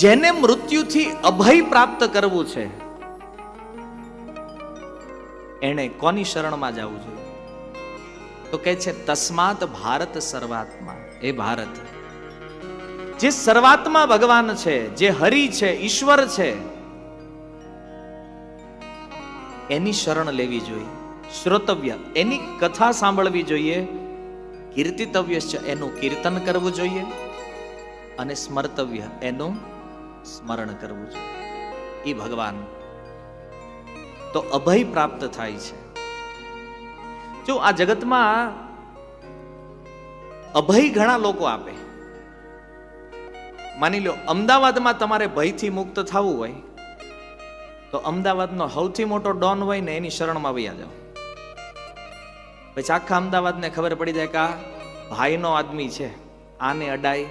જેને મૃત્યુથી અભય પ્રાપ્ત કરવું છે એને કોની શરણમાં જવું જોઈએ? તો કહે છે તસ્માત ભારત સર્વાત્મા. એ ભારત, જે સર્વાત્મા ભગવાન છે, જે હરિ છે, ઈશ્વર છે, એની શરણ લેવી જોઈએ. શ્રોતવ્ય, એની કથા સાંભળવી જોઈએ. કીર્તિતવ્ય છે, એનું કીર્તન કરવું જોઈએ. અને સ્મર્તવ્ય, એનું સ્મરણ કરવું જોઈએ. એ ભગવાન, તો અભય પ્રાપ્ત થાય છે. જો આ જગતમાં અભય ઘણા લોકો આપે. માની લો અમદાવાદમાં તમારે ભયથી મુક્ત થવું હોય તો અમદાવાદનો સૌથી મોટો ડોન હોય ને એની શરણમાં વયા જાઓ. પછી આખા અમદાવાદને ખબર પડી જાય કે આ ભાઈનો આદમી છે, આને અડાય.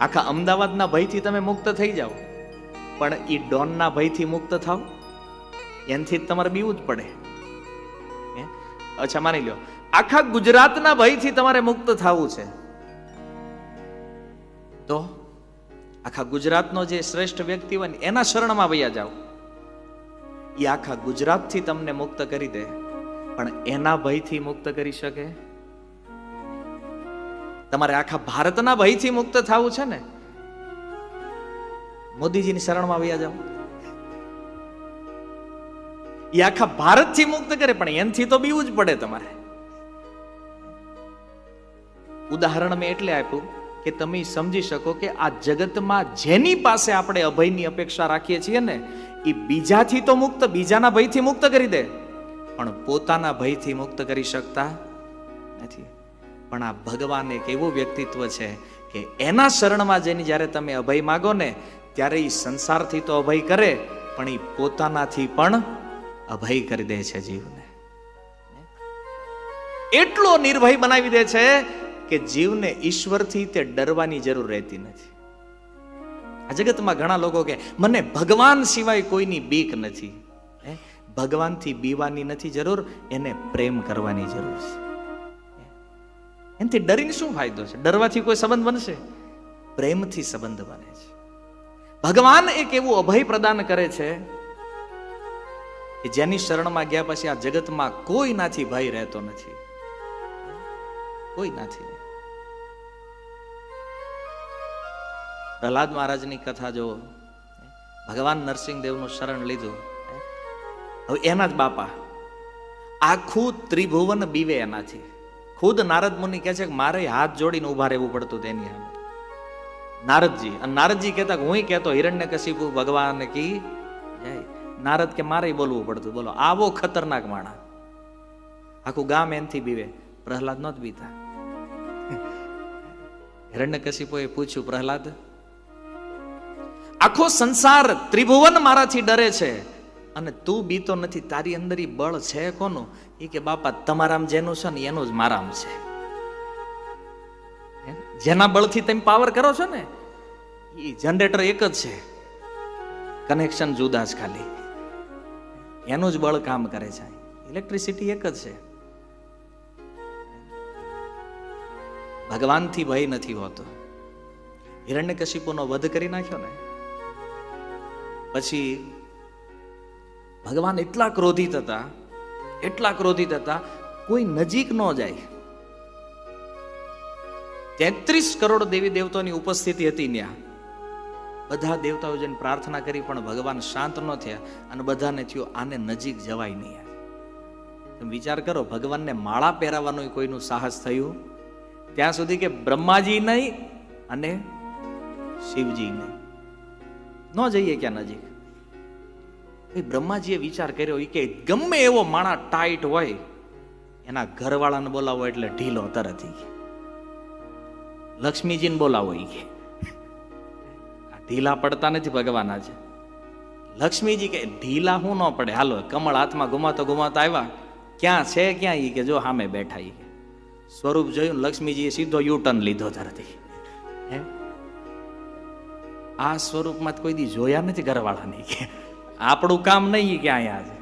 આખા અમદાવાદના ભયથી તમે મુક્ત થઈ જાઓ, પણ એ ડોનના ભયથી મુક્ત થાવ એનથી તમારે બીવું જ પડે. અચ્છા માની લો આખા ગુજરાતના ભયથી તમારે મુક્ત થવું છે, તો આખા ગુજરાતનો જે શ્રેષ્ઠ વ્યક્તિ હોય ને એના શરણમાં વયા જાઓ. એ આખા ગુજરાતથી તમને મુક્ત કરી દે, પણ એના ભયથી મુક્ત કરી શકે? તમારે આખા ભારતના ભયથી મુક્ત થવું છે ને, મોદીજીની શરણમાં વયા જાઓ. એ આખા ભારતથી મુક્ત કરે, પણ એનથી તો બીવું જ પડે તમારે. ઉદાહરણ મેં એટલે આપ્યું કે તમે સમજી શકો કે આ જગતમાં જેની પાસે આપણે અભયની અપેક્ષા રાખીએ છીએ ને, એ બીજાથી તો મુક્ત, બીજાના ભયથી મુક્ત કરી દે, પણ પોતાના ભયથી મુક્ત કરી શકતા નથી. પણ આ ભગવાન એક એવું વ્યક્તિત્વ છે કે એના શરણમાં જઈને જ્યારે તમે અભય માગો ને, ત્યારે એ સંસારથી તો અભય કરે, પણ એ પોતાનાથી પણ અભય કરી દે છે જીવને. એટલો નિર્ભય બનાવી દે છે કે જીવને ઈશ્વરથી તે ડરવાની જરૂર રહેતી નથી. આ જગતમાં ઘણા લોકો કે મને ભગવાન સિવાય કોઈની બીક નથી. ભગવાનથી બીવાની નથી જરૂર, એને પ્રેમ કરવાની જરૂર છે. એનાથી ડરીને શું ફાયદો છે? ડરવાથી કોઈ સંબંધ બનશે? પ્રેમથી સંબંધ બને છે. ભગવાન એક એવું અભય પ્રદાન કરે છે કે જેની શરણમાં ગયા પછી આ જગતમાં કોઈનાથી ભય રહેતો નથી, કોઈનાથી. પ્રહલાદ મહારાજની કથા જો, ભગવાન નરસિંહદેવનું શરણ લીધું, હવે એના જ બાપા આખું ત્રિભુવન બીવે એનાથી. ખુદ નારદ મુનિ કહે છે કે મારે હાથ જોડીને ઉભા રહેવું પડતું તેની સામે. નારદજી, અને નારદજી કહેતા હું કહેતો હિરણ્યકશિપુ ભગવાન કી જય. નારદ કે મારે બોલવું પડતું. બોલો, આવો ખતરનાક માણસ, આખું ગામ એનથી બીવે. પ્રહલાદ નો જ બીતા. હિરણ્યકશિપુએ પૂછ્યું, પ્રહલાદ, આખો સંસાર ત્રિભુવન મારાથી ડરે છે અને તું બીતો નથી, તારી અંદર ઈ બળ છે કોનું? એ કે બાપા તમારામ જેનું છે ને એનું જ મારામ છે. જેના બળથી તમે પાવર કરો છો ને, એ જનરેટર એક જ છે, કનેક્શન જુદા જ, ખાલી એનું જ બળ કામ કરે છે. ઇલેક્ટ્રિસિટી એક જ છે. ભગવાનથી ભય નથી હોતો. હિરણ્યકશિપુનો વધ કરી નાખ્યો ને પછી ભગવાન એટલા ક્રોધિત હતા, એટલા ક્રોધિત હતા, કોઈ નજીક ન જાય. 33 કરોડ દેવી દેવતાઓની ઉપસ્થિતિ હતી ત્યાં. બધા દેવતાઓ જઈને પ્રાર્થના કરી, પણ ભગવાન શાંત ન થયા અને બધાને થયું આને નજીક જવાય નહીં. તમે વિચાર કરો, ભગવાનને માળા પહેરાવવાનું કોઈનું સાહસ થયું ત્યાં સુધી કે બ્રહ્માજી નહીં અને શિવજી નહીં, ન જઈએ ક્યાં નજીક. બ્રહ્માજીએ વિચાર કર્યો કે ગમે એવો માણા ટાઈટ હોય એના ઘરવાળાને બોલાવો એટલે ઢીલો તરત. લક્ષ્મીજીને બોલાવો, કે ઢીલા પડતા નથી ભગવાન. આજે લક્ષ્મીજી કે ઢીલા હું ન પડે, હાલો. કમળ હાથમાં ઘુમાતો ઘુમાતા આવ્યા, ક્યાં છે ક્યાં? ઈ કે જો સામે બેઠા. ઈ કે સ્વરૂપ જોયું, લક્ષ્મીજીએ સીધો યુટર્ન લીધો ધરતી. આ સ્વરૂપમાં કોઈ દી જોયા નથી ઘરવાળાની, કે આપણું કામ નહીં કે અહીંયા છે.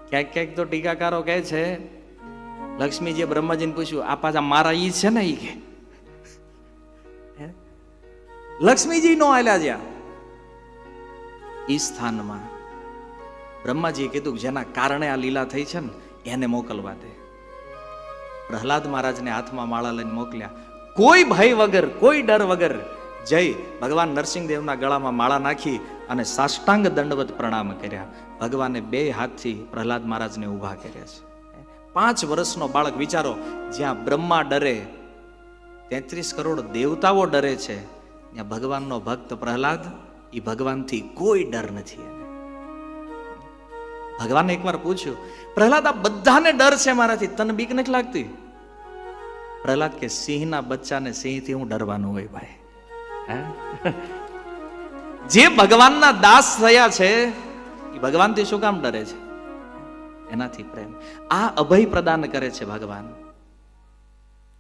ક્યાંક ક્યાંક તો ટીકાકારો કહે છે લક્ષ્મીજીએ બ્રહ્માજીને પૂછ્યું, આ પાછા મારા ઈ છે ને? ઈ કે લક્ષ્મીજી નો આલ્યા જ્યાં ઈ સ્થાનમાં બ્રહ્માજીએ કીધું જેના કારણે આ લીલા થઈ છે ને એને મોકલવા દે. પ્રહલાદ મહારાજને હાથમાં માળા લઈને મોકલ્યા. કોઈ ભય વગર, કોઈ ડર વગર જઈ ભગવાન નરસિંહદેવના ગળામાં માળા નાખી અને સાષ્ટાંગ દંડવત પ્રણામ કર્યા. ભગવાને 2 હાથથી પ્રહલાદ મહારાજને ઊભા કર્યા છે. 5 વર્ષનો બાળક, વિચારો, જ્યાં બ્રહ્મા ડરે, 33 કરોડ દેવતાઓ ડરે છે, ત્યાં ભગવાનનો ભક્ત પ્રહલાદ, એ ભગવાનથી કોઈ ડર નથી. ભગવાને એકવાર પૂછ્યું, પ્રહલાદ આ બધાને ડર છે મારાથી, તને બીક નથી લાગતી? પ્રહલાદ કે સિંહના બચ્ચાને સિંહથી હું ડરવાનું હોય ભાઈ. જે ભગવાનના દાસ થયા છે એ ભગવાનથી શું કામ ડરે છે? એનાથી પ્રેમ. આ અભય પ્રદાન કરે છે ભગવાન.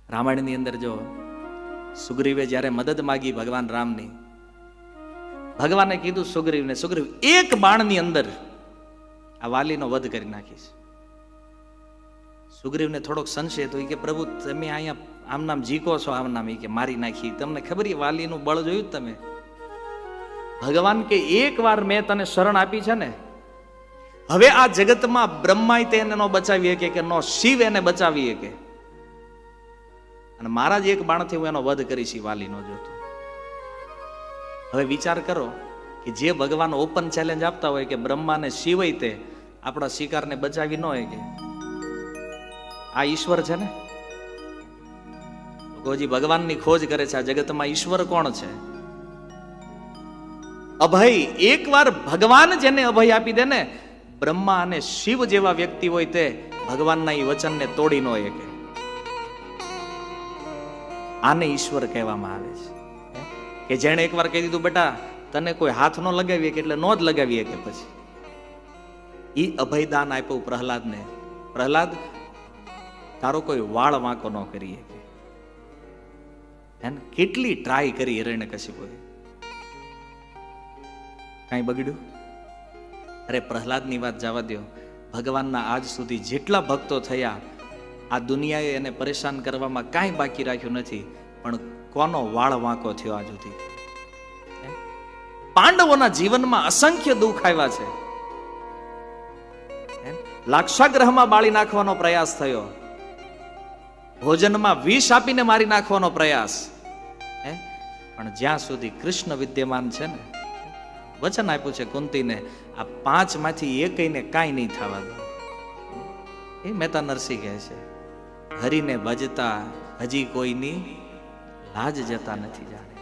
રામાયણની અંદર જો સુગ્રીવે જ્યારે મદદ માગી ભગવાન રામની, ભગવાને કીધું સુગ્રીવને, સુગ્રીવ એક બાણની અંદર આ વાલીનો વધ કરી નાખીશ. સુગ્રીવને થોડોક સંશય તો કે પ્રભુ તમે અહીંયા આમ નામ જીકો છો, આમ નામ કે મારી નાખી, તમને ખબર એ વાલીનું બળ જોયું તમે? ભગવાન કે એક વાર મેં તને શરણ આપી છે ને, હવે આ જગતમાં બ્રહ્માય તે એને નો બચાવી શકે કે નો શિવ એને બચાવી શકે, અને મારા જ એક બાણથી હું એનો વધ કરીશ વાલીનો જોતો. હવે વિચાર કરો કે જે ભગવાન ઓપન ચેલેન્જ આપતા હોય કે બ્રહ્મા ને શિવય તે આપણા શિકારને બચાવી ન હોય, કે આ ઈશ્વર છે ને. લોકો હજી ભગવાનની ખોજ કરે છે, આ જગતમાં ઈશ્વર કોણ છે? અભય, એકવાર ભગવાન જેને અભય આપી દે ને, બ્રહ્મા અને શિવ જેવા વ્યક્તિ હોય તે ભગવાનના એ વચનને તોડી ન શકે. આને ઈશ્વર કહેવામાં આવે છે. કે જેણે એકવાર કહી દીધું બેટા તને કોઈ હાથ ન લગાવીએ કે એટલે નો જ લગાવીએ, કે પછી ઈ અભયદાન આપ્યું પ્રહલાદને. પ્રહલાદ તારો કોઈ વાળ વાંકો ન કરીએ. કેટલી ટ્રાય કરી હિરણ્યકશિપુએ, કઈ બગડ્યું? અરે પ્રહલાદની વાત જવા દો, ભગવાનના આજ સુધી જેટલા ભક્તો થયા, આ દુનિયાએ એને પરેશાન કરવામાં કાંઈ બાકી રાખ્યું નથી, પણ કોનો વાળ વાંકો થયો આજ સુધી? પાંડવોના જીવનમાં અસંખ્ય દુઃખ આવ્યા છે. લાક્ષાગ્રહમાં બાળી નાખવાનો પ્રયાસ થયો, ભોજનમાં વિષ આપીને મારી નાખવાનો પ્રયાસ, પણ જ્યાં સુધી કૃષ્ણ વિદ્યમાન છે ને, વચન આપ્યું છે કુંતીને, આ 5 માંથી એકઈને કાંઈ નહીં થવા દો. એ મહેતા નરસિંહ કહે છે, હરિને ભજતા હજી કોઈની લાજ જતા નથી જાણે.